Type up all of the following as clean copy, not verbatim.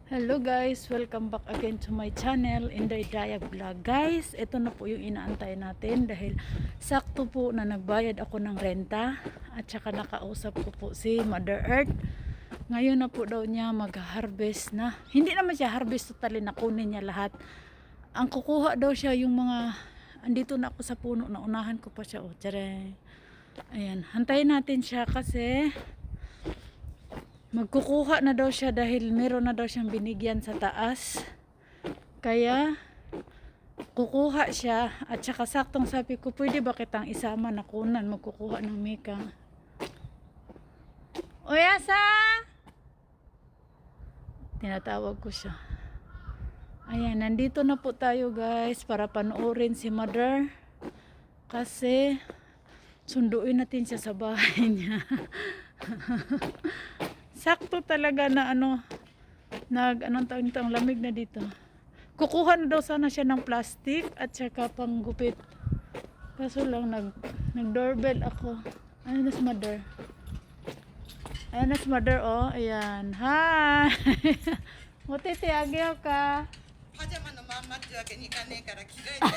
Hello guys, welcome back again to my channel, Inday Dayak Vlog. Guys, ito na po yung inaantay natin dahil sakto po na nagbayad ako ng renta at saka nakausap ko po si Mother Earth. Ngayon na po daw niya mag-harvest na. Hindi naman siya harvest totally, nakunin niya lahat. Ang kukuha daw siya yung mga, andito na ako sa puno, naunahan ko pa siya. Oh, tsaray. Ayan, hantayin natin siya kasi magkukuha na daw siya dahil meron na daw siyang binigyan sa taas. Kaya kukuha siya at saka saktong sabi ko, pwede ba kitang isama na kunan magkukuha ng mika. Oy, asa? Tinatawag ko siya. Ayan, nandito na po tayo guys para panoorin si Mother. Kasi sunduin natin siya sa bahay niya. Sakto talaga na anong tawag nito, ang lamig na dito. Kukuha na daw sana siya ng plastic at saka panggupit. Kaso lang nag-doorbell ako. Ayun na si Mother. Ayun na si Mother, oh. Ayan. Hi! Mutiti, agyaw ka. パジャマのまんまってわけにいかねえから着替えて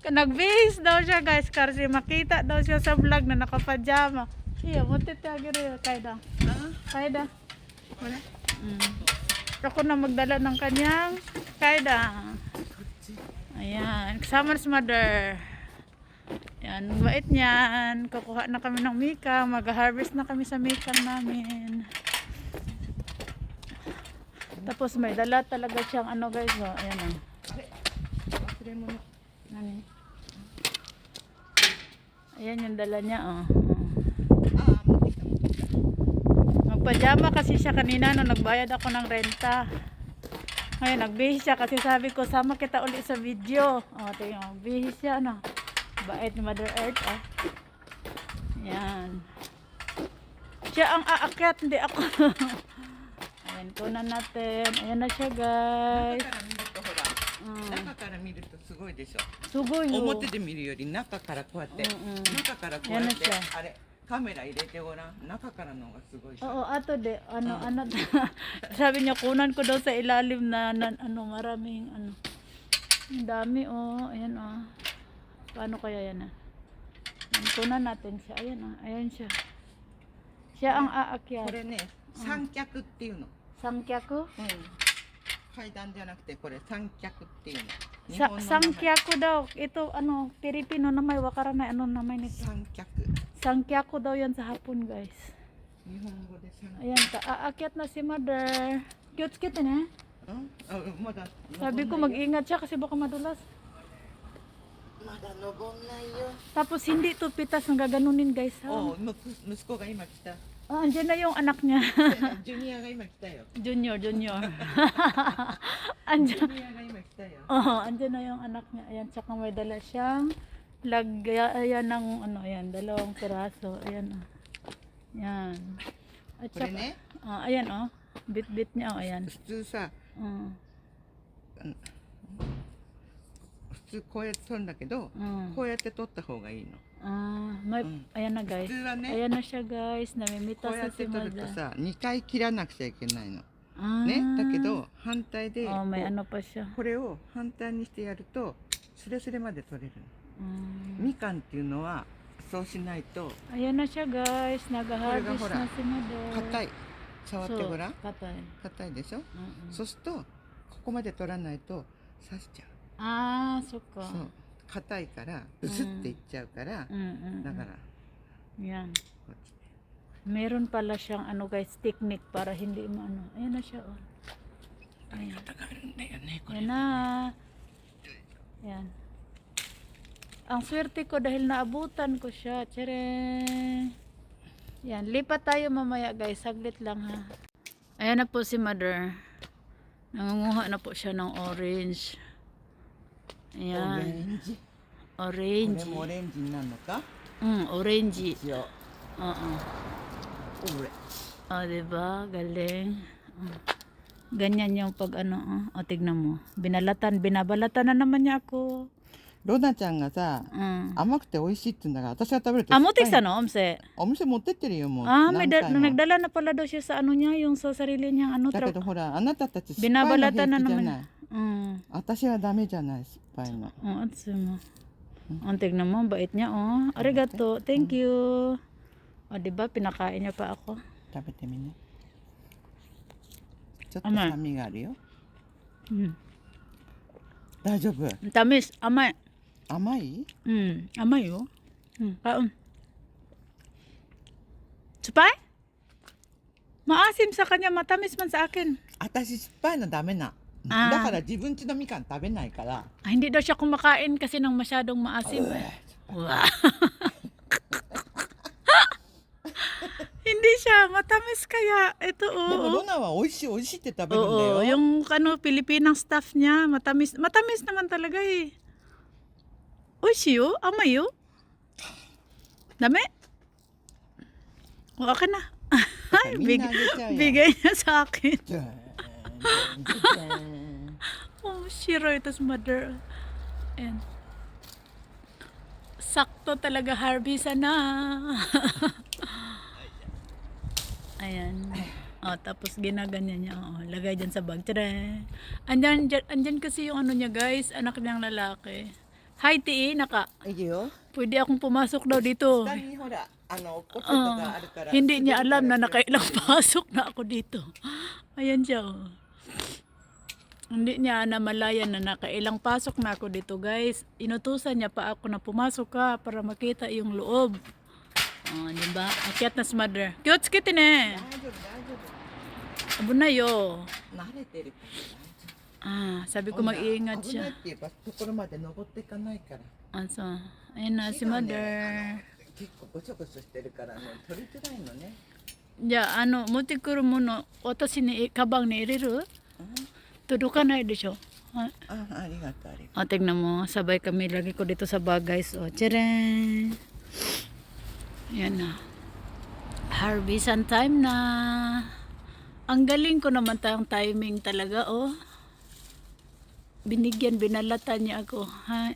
よ。Nagbihis daw siya guys kasi makita daw siya sa vlog na nakapajama. Iya, mutiti, agyaw. Kaya Kaida. Wala. Ako na magdala ng kanyang kaida. Ayan. Kasama si Mother. Ayan. Bait niyan. Kukuha na kami ng mika. Mag-harvest na kami sa mika namin. Tapos may dala talaga siyang guys. Oh. Ayan o. Nani? Ayan yung dala niya. Oh. Pajama kasi siya kanina nung nagbayad ako ng renta. Ngayon nagbihis siya kasi sabi ko sama kita ulit sa video. Tingnan, nagbihis siya Bait ni Mother Earth Yan. Siya ang aakyat, hindi ako. Ayan, kunan natin. Ayan na siya guys. 中から見るとすごいでしょ。 Sugoy yo. 表で見るより中からこうやって、中からこうやって、あれカメラ入れてごらん。中からの方がすごい。 Oo, ato de. Sabi niya kunan ko daw sa ilalim na maraming Ang dami ayan Paano kaya yan Yan, kunan natin siya. Ayan ayan siya. Siya ang こ aakyat. れね、三脚っていうの。 Sangkyaku? 階段じゃなくてこれ三脚っていうの。日本の名前。 Sangkyaku daw. Ito Pilipino namay wakara na namay nito. 三脚。 Sangkyaku daw yan sa hapon guys. 日本語で三脚。 Ayan, aakyat na si Mother. Cute na. まだ。 Sabi ko mag-ingat siya kasi baka madulas. まだ登んないよ。 Tapos hindi to pitas ng gaganunin guys ha. 息子が今来た。 Andyan na yung anak niya. ジュニアが今来たよ。 Junior. ジ Andyan. ュニアが今来たよ。 Andyan na yung anak niya. Ayan, tsaka may dala siyang lagyan ng ayan, dalawang piraso. Ayan. Ayan. At これね、 ayan bit niya ayan. 普通さ、普通こうやって取るんだけど、こうやって取った方がいいの。 Ayan na guys. 普通はね、 Ayan na siya guys. Namimita こうや sa って si 取ると Mother. さ、2回切らなくちゃいけないの。ね、だけど反対で、 may pa siya. これを反対にしてやるとスレスレまで取れるの。みかんっていうのはそうしないと Ayan na siya guys. Nag-harvestこれがほら、 na si Mother. 硬い。触ってごらん。 Patay. 硬いでしょ。そうするとここまで取らないと刺しちゃう。 そっか。そう。硬いからブスっていっちゃうから、だから Yan. こっち。 Meron pala siyang guys, technique para hindi mo Ayan na siya Ayan. 方があるんだよね、これ。 Ayan na. Yan. Ang swerte ko dahil naabutan ko siya. Tcharing. Yan, lipat tayo mamaya guys. Saglit lang ha. Ayan na po si Mother. Nangunguha na po siya ng orange. オ Ayan. レンジ。 Orange. これもオレンジになるのか。 Orange. 一応。 オレンジ。 Diba? Galing. Ganyan yung pag tignan mo. Binabalatan na naman niya ako. ロナちゃんがさ、Mm. 甘くて美味しいって言うんだから、私が食べると Ah, 酸っぱい mutik sa no, Omse? お店持ってってるよ、もう。 Ah, 何回も。 nagdala na pala daw siya sa ano niya, yung sa sarili niyang ano, だけどほら、あなたたち酸っぱいの binabalatan 平 na 気じゃな naman. い。 Mm. 私はダメじゃない、酸っぱいの。 Oh, at mo. Ang tignan mo, ang bait niya, oh. Arigato, thank you. O, diba, pinakain niya pa ako. 食べてみね。ちょっと甘い酸味があるよ。 Mm. 大丈夫？ Ang tamis, amay. 甘い？ Amay, oh. Kaon. Supay? Maasim sa kanya, matamis man sa akin. 私酸っぱいのダメな。あーだから自分家のみかん食べないから。 Ah, hindi daw siya kumakain kasi ng masyadong maasim. Wow. Hindi siya, matamis kaya. Ito, でもロ oh. ナは美味しい美味しいって食べるんだ Oo, よ。 yung ano, Pilipinang staff niya, matamis. Matamis naman talaga eh. Oishiyo, amayo. Dami? O, akin na. Ay, みんなあげちゃうよ。 bigay niya sa akin. じゃんじゃん Oh, shiro, ito sa mother. Ayan. Sakto talaga, Harvey, sana. Ayan. Oh, tapos ginaganyan niya. Oh, lagay dyan sa bag. Tara. Andyan kasi yung ano niya, guys. Anak niyang lalaki. Hi, Ti. いいよ。 Pwede akong pumasok daw dito. 下にほら、ポケットがあるから。 Hindi niya alam na nakailang pasok na ako dito. Ayan siya. Oh. Hindi niya namalayan na nakailang pasok na ako dito, guys. Inutusan niya pa ako na pumasok ka para makita yung loob. Oh, di ba? Akyat na si mother. Kyotsuke ne. 大丈夫大丈夫。 Abo na yo. 慣れてるから。 Ah, sabi ko mag-iingat 危ない siya. って言えばところまで登っていかないから。 Ah, so, ayan na si mother. 結構ごちょごちょしてるからね、取りづらいのね。 Ja, ano, mutikuro mo no. Watashi ni kabang ni iriru. Tudukanay de siya. あ、ありがとうありがとう。 O, tignan mo. Sabay kami. Lagi ko dito sa bag, guys. O, tcharan! Yan na. Harvestan time na. Ang galing ko naman tayong timing talaga, oh. Binalatan niya ako. Ha?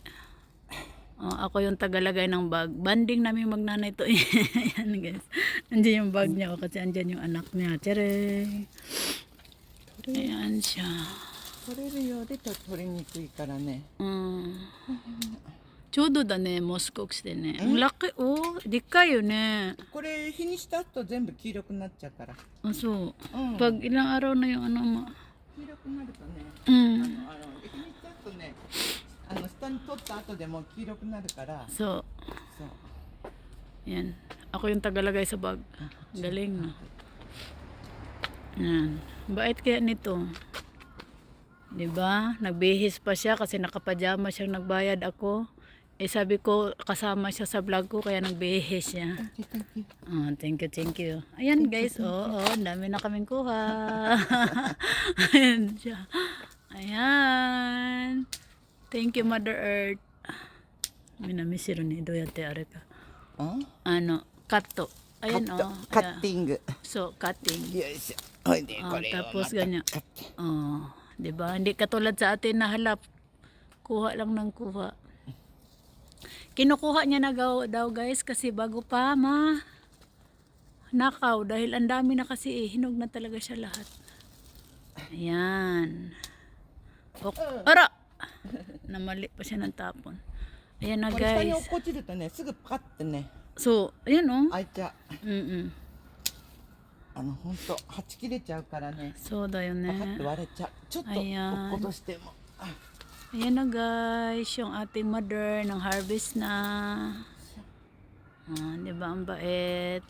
Oh, ako yung tagalagay ng bag. Banding namin magnanay to. Yan, guys. Andiyan yung bag niya, oh, kasi andyan yung anak niya. Tcharan! Ayan siya. 取れるようで取りにくいからね。 ちょうどだね、もう少しでね。laki, oh, でっかいよね。これ日にした後全部黄色くなっちゃうから。 Ah, so, うん。 pag ilang araw na yung ano mo. 黄色くなるとね、 Mm. 日にした後ね、下に取った後でも黄色くなるから。 So, そう。 yan. Ako yung tagalagay sa bag. Galing, no? Yan. Bait kaya nito. Diba? Nagbihis pa siya kasi nakapajama siyang nagbayad ako. Eh sabi ko, kasama siya sa vlog ko kaya nagbihis siya. Oh, thank you. Ayan guys, oo, ang dami na kaming kuha. Ayan siya. Ayan. Thank you, Mother Earth. Minamisiro ni Doyate Areka. あ、 Ano, kato. Ayan, oh. カッティング。 So, cutting. よいしょ。ほいで、 Oh, これをまた tapos ganyan. Oh, 'di ba? Hindi katulad sa atin na halap. Kuha lang ng kuha. Kinukuha niya na daw guys kasi bago pa nakaw dahil ang dami na kasi hinog na talaga siya lahat. Ayan. Ara! Namali pa siya ng tapon. Ayan na これ下に guys. 落っこちるとね、すぐパカってね、 So, ayan oh. 開いちゃう。 Mm-mm. ほんと、はち切れちゃうからね、 So, da yun パカッと eh. 割れちゃう。ちょっと落 Ayan. っことしても。あ、 Ayan na guys, yung ating mother ng harvest na. Ah, 'di ba ang bait?